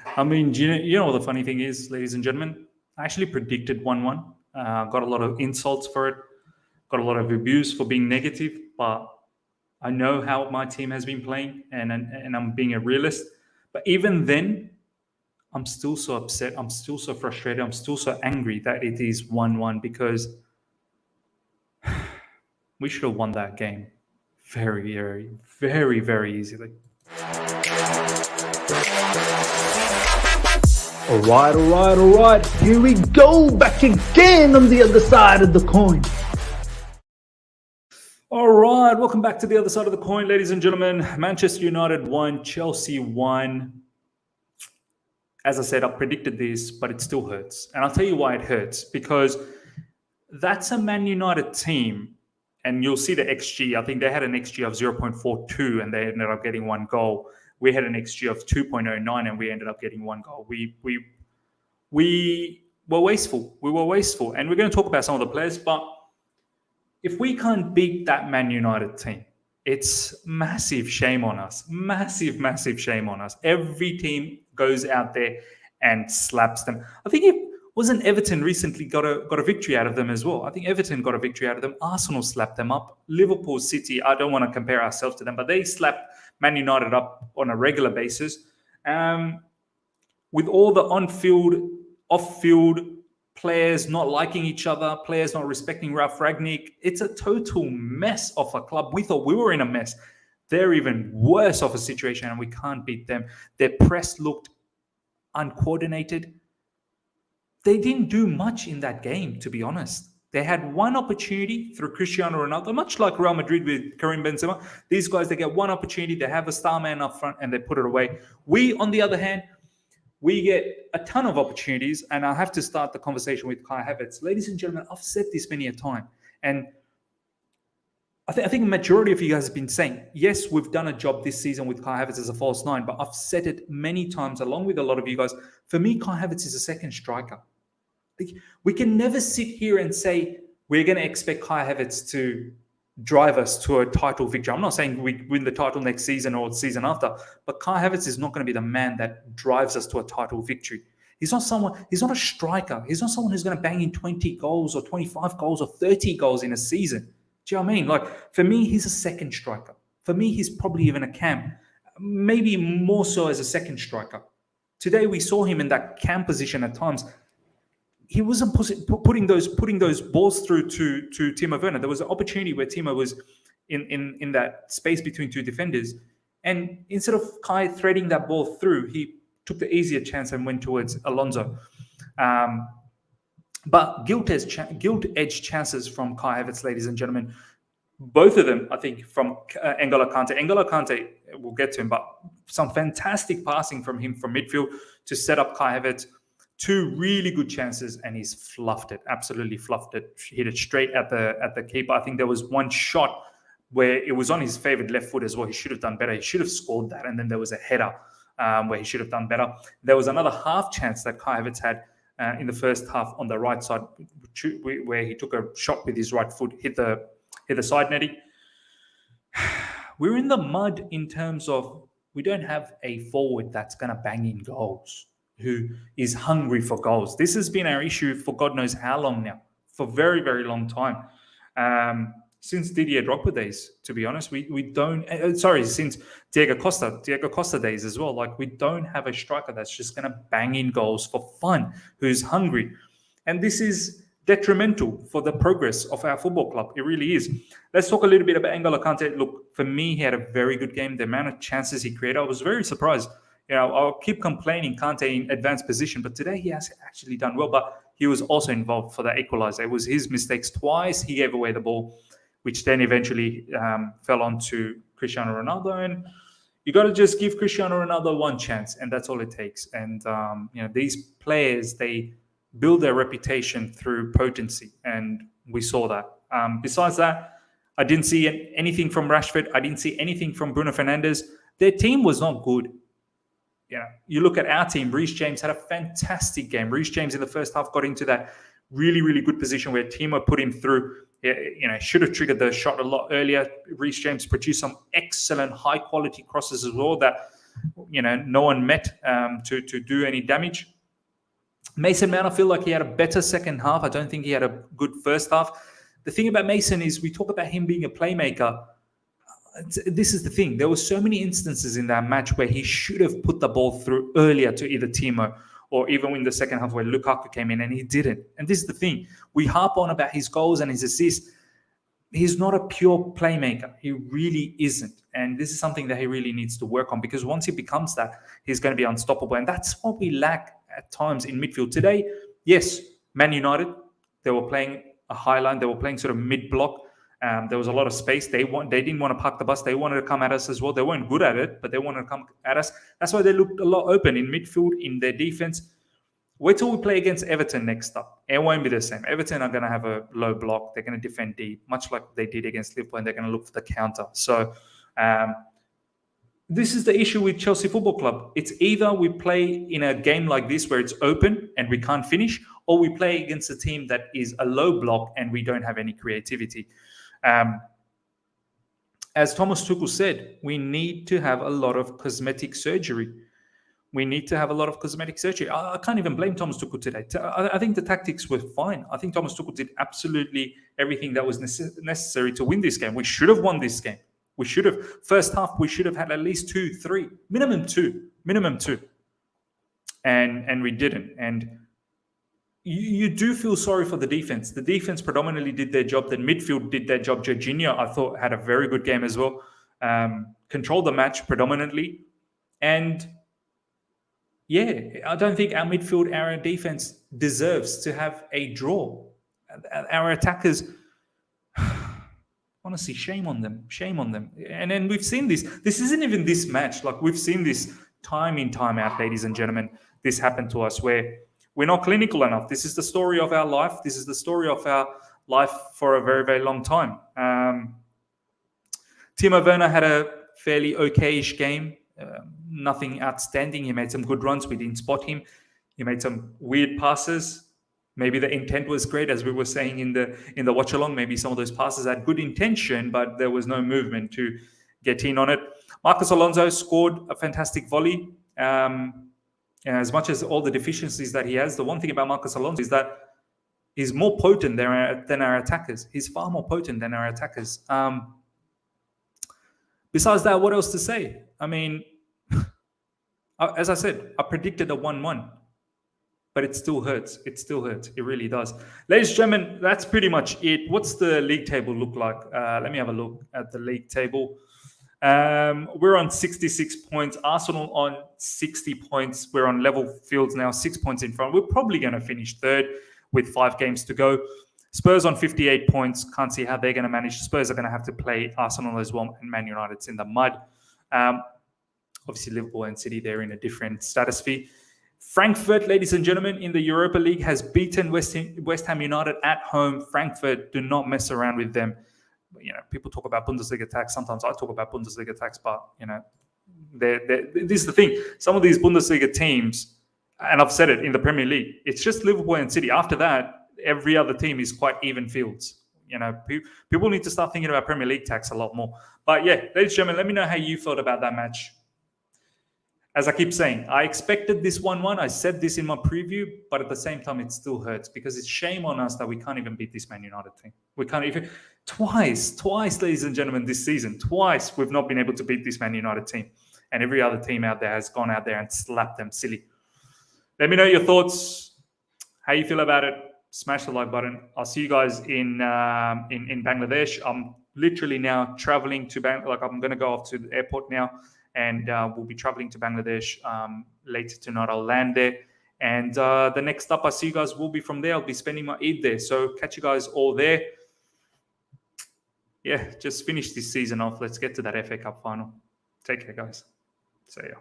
I mean, you know what the funny thing is, ladies and gentlemen? I actually predicted 1-1. Got a lot of insults for it. Got a lot of abuse for being negative, but I know how my team has been playing, and I'm being a realist. But even then, I'm still so upset. I'm still so frustrated. I'm still so angry that it is 1-1 because we should have won that game very, very, very, very easily. All right. Here we go, back again on the other side of the coin. All right, welcome back to the other side of the coin, ladies and gentlemen. Manchester United won, Chelsea won. As I said, I predicted this, but it still hurts. And I'll tell you why it hurts. Because that's a Man United team, and you'll see the XG. I think they had an XG of 0.42, and they ended up getting one goal. We had an XG of 2.09, and we ended up getting one goal. We were wasteful. We were wasteful. And we're going to talk about some of the players, but if we can't beat that Man United team, it's massive shame on us. Massive, massive shame on us. Every team goes out there and slaps them. I think it wasn't Everton recently got a victory out of them as well. I think Everton got a victory out of them. Arsenal slapped them up. Liverpool, City, I don't want to compare ourselves to them, but they slapped Man United up on a regular basis. With all the on-field, off-field players not liking each other, players not respecting Ralph Rangnick. It's a total mess of a club. We thought we were in a mess. They're even worse of a situation, and we can't beat them. Their press looked uncoordinated. They didn't do much in that game, to be honest. They had one opportunity through Cristiano Ronaldo, much like Real Madrid with Karim Benzema. These guys, they get one opportunity, they have a star man up front, and they put it away. We, on the other hand, we get a ton of opportunities, and I have to start the conversation with Kai Havertz. Ladies and gentlemen, I've said this many a time, and I think the majority of you guys have been saying, yes, we've done a job this season with Kai Havertz as a false nine, but I've said it many times along with a lot of you guys. For me, Kai Havertz is a second striker. We can never sit here and say we're going to expect Kai Havertz to drive us to a title victory. I'm not saying we win the title next season or the season after, but Kai Havertz is not going to be the man that drives us to a title victory. He's not a striker. He's not someone who's going to bang in 20 goals or 25 goals or 30 goals in a season. Do you know what I mean? Like, for me, he's a second striker. For me, he's probably even a cam, maybe more so as a second striker. Today, we saw him in that cam position at times. He wasn't putting those balls through to Timo Werner. There was an opportunity where Timo was in that space between two defenders, and instead of Kai threading that ball through, he took the easier chance and went towards Alonso. But gilt-edged chances from Kai Havertz, ladies and gentlemen. Both of them, I think, from N'Golo Kante. N'Golo Kante, we'll get to him, but some fantastic passing from him from midfield to set up Kai Havertz. Two really good chances, and he's fluffed it, absolutely fluffed it. Hit it straight at the keeper. I think there was one shot where it was on his favorite left foot as well. He should have done better. He should have scored that, and then there was a header where he should have done better. There was another half chance that Kai Havertz had in the first half on the right side, where he took a shot with his right foot, hit the side netting. We're in the mud in terms of we don't have a forward that's going to bang in goals, who is hungry for goals. This has been our issue for God knows how long now, for very, very long time. Since Didier Drogba days, to be honest, we don't, since Diego Costa days as well. Like, we don't have a striker that's just going to bang in goals for fun, who's hungry. And this is detrimental for the progress of our football club. It really is. Let's talk a little bit about N'Golo Kante. Look, for me, he had a very good game. The amount of chances he created, I was very surprised. You know, I'll keep complaining Kante in advanced position, but today he has actually done well. But he was also involved for the equalizer. It was his mistakes twice. He gave away the ball, which then eventually fell onto Cristiano Ronaldo. And you got to just give Cristiano Ronaldo one chance, and that's all it takes. And these players, they build their reputation through potency, and we saw that. Besides that, I didn't see anything from Rashford. I didn't see anything from Bruno Fernandes. Their team was not good. You look at our team. Reece James had a fantastic game. Reece James in the first half got into that really, really good position where Timo put him through. Should have triggered the shot a lot earlier. Reece James produced some excellent high-quality crosses as well that no one met to do any damage. Mason Mount, I feel like he had a better second half. I don't think he had a good first half. The thing about Mason is we talk about him being a playmaker. This is the thing. There were so many instances in that match where he should have put the ball through earlier to either Timo or even in the second half where Lukaku came in, and he didn't. And this is the thing. We harp on about his goals and his assists. He's not a pure playmaker. He really isn't. And this is something that he really needs to work on, because once he becomes that, he's going to be unstoppable. And that's what we lack at times in midfield. Today, yes, Man United, they were playing a high line. They were playing sort of mid-block. There was a lot of space. They didn't want to park the bus. They wanted to come at us as well. They weren't good at it, but they wanted to come at us. That's why they looked a lot open in midfield, in their defense. Wait till we play against Everton next up. It won't be the same. Everton are going to have a low block. They're going to defend deep, much like they did against Liverpool, and they're going to look for the counter. So this is the issue with Chelsea Football Club. It's either we play in a game like this where it's open and we can't finish, or we play against a team that is a low block and we don't have any creativity. As Thomas Tuchel said, we need to have a lot of cosmetic surgery. We need to have a lot of cosmetic surgery. I can't even blame Thomas Tuchel today. I think the tactics were fine. I think Thomas Tuchel did absolutely everything that was necessary to win this game. We should have won this game. We should have. First half, we should have had at least 2, 3, minimum two. And we didn't. And you do feel sorry for the defense. The defense predominantly did their job. The midfield did their job. Jorginho, I thought, had a very good game as well. Controlled the match predominantly. And yeah, I don't think our midfield, our defense deserves to have a draw. Our attackers, honestly, shame on them. Shame on them. And then we've seen this. This isn't even this match. Like, we've seen this time in, time out, ladies and gentlemen. This happened to us where we're not clinical enough. This is the story of our life. This is the story of our life for a very, very long time. Timo Werner had a fairly okay-ish game. Nothing outstanding. He made some good runs. We didn't spot him. He made some weird passes. Maybe the intent was great, as we were saying in the watch along. Maybe some of those passes had good intention, but there was no movement to get in on it. Marcos Alonso scored a fantastic volley. As much as all the deficiencies that he has, the one thing about Marcos Alonso is that he's more potent than our attackers. He's far more potent than our attackers. Besides that, what else to say? I mean, as I said, I predicted a 1-1, but it still hurts. It still hurts. It really does. Ladies and gentlemen, that's pretty much it. What's the league table look like? Let me have a look at the league table. We're on 66 points. Arsenal on 60 points. We're on level fields now, 6 points in front. We're probably going to finish third with 5 games to go. Spurs on 58 points. Can't see how they're going to manage. Spurs are going to have to play Arsenal as well, and Man United's in the mud. Obviously, Liverpool and City, they're in a different stratosphere. Frankfurt, ladies and gentlemen, in the Europa League has beaten West Ham United at home. Frankfurt, do not mess around with them. People talk about Bundesliga tax. Sometimes I talk about Bundesliga tax, but, this is the thing. Some of these Bundesliga teams, and I've said it in the Premier League, it's just Liverpool and City. After that, every other team is quite even fields. People need to start thinking about Premier League tax a lot more. But yeah, ladies and gentlemen, let me know how you felt about that match. As I keep saying, I expected this 1-1. I said this in my preview, but at the same time, it still hurts because it's shame on us that we can't even beat this Man United team. We can't even... Twice, ladies and gentlemen, this season, twice we've not been able to beat this Man United team. And every other team out there has gone out there and slapped them silly. Let me know your thoughts, how you feel about it. Smash the like button. I'll see you guys in Bangladesh. I'm literally now traveling to Bangladesh. I'm going to go off to the airport now. And we'll be traveling to Bangladesh later tonight. I'll land there. And the next up I see you guys will be from there. I'll be spending my Eid there. So catch you guys all there. Yeah, just finish this season off. Let's get to that FA Cup final. Take care, guys. See ya.